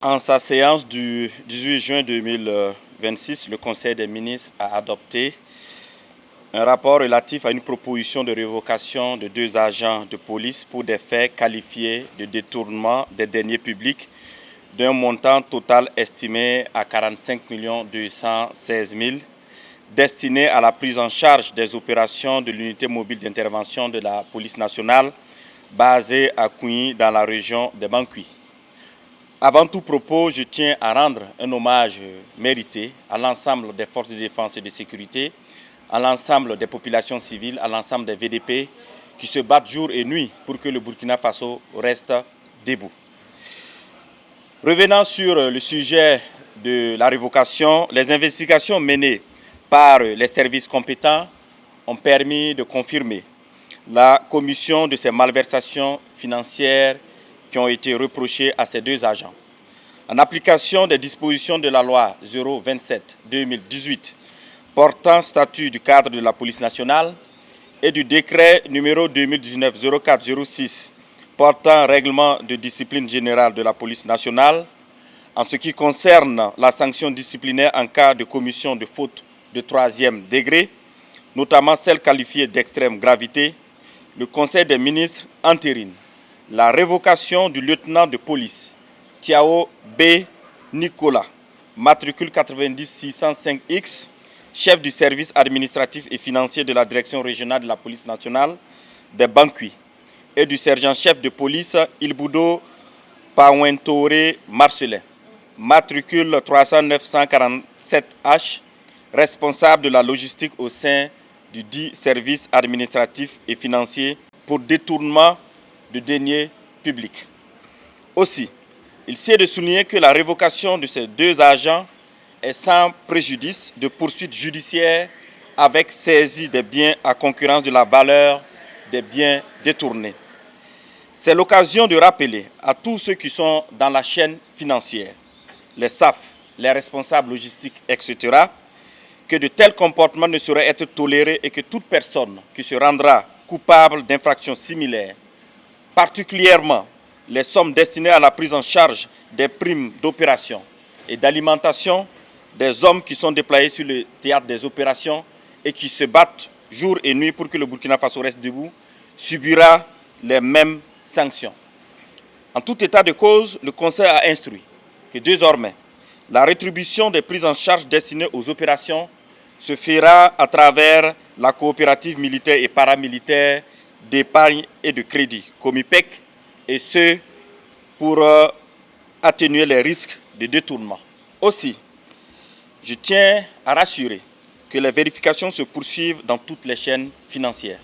En sa séance du 18 juin 2026, le Conseil des ministres a adopté un rapport relatif à une proposition de révocation de 2 agents de police pour des faits qualifiés de détournement des deniers publics d'un montant total estimé à 45 216 000 destinés à la prise en charge des opérations de l'unité mobile d'intervention de la police nationale basée à Kouigny dans la région de Banqui. Avant tout propos, je tiens à rendre un hommage mérité à l'ensemble des forces de défense et de sécurité, à l'ensemble des populations civiles, à l'ensemble des VDP qui se battent jour et nuit pour que le Burkina Faso reste debout. Revenant sur le sujet de la révocation, les investigations menées par les services compétents ont permis de confirmer la commission de ces malversations financières qui ont été reprochées à ces 2 agents. En application des dispositions de la loi 027-2018 portant statut du cadre de la police nationale et du décret numéro 2019-04-06 portant règlement de discipline générale de la police nationale, en ce qui concerne la sanction disciplinaire en cas de commission de faute de 3e degré, notamment celle qualifiée d'extrême gravité, le Conseil des ministres entérine la révocation du lieutenant de police Tiao B. Nicolas, matricule 90-605X, chef du service administratif et financier de la direction régionale de la police nationale de Banqui, et du sergent-chef de police Ilboudo Pawentore Marcelin, matricule 309-147H, responsable de la logistique au sein du dit service administratif et financier pour détournement de deniers publics. Aussi, il sied de souligner que la révocation de ces 2 agents est sans préjudice de poursuites judiciaires avec saisie des biens à concurrence de la valeur des biens détournés. C'est l'occasion de rappeler à tous ceux qui sont dans la chaîne financière, les SAF, les responsables logistiques, etc., que de tels comportements ne sauraient être tolérés et que toute personne qui se rendra coupable d'infractions similaires, particulièrement les sommes destinées à la prise en charge des primes d'opération et d'alimentation des hommes qui sont déployés sur le théâtre des opérations et qui se battent jour et nuit pour que le Burkina Faso reste debout, subira les mêmes sanctions. En tout état de cause, le Conseil a instruit que désormais, la rétribution des prises en charge destinées aux opérations se fera à travers la coopérative militaire et paramilitaire d'épargne et de crédit, Comipec, et ce pour atténuer les risques de détournement. Aussi, je tiens à rassurer que les vérifications se poursuivent dans toutes les chaînes financières.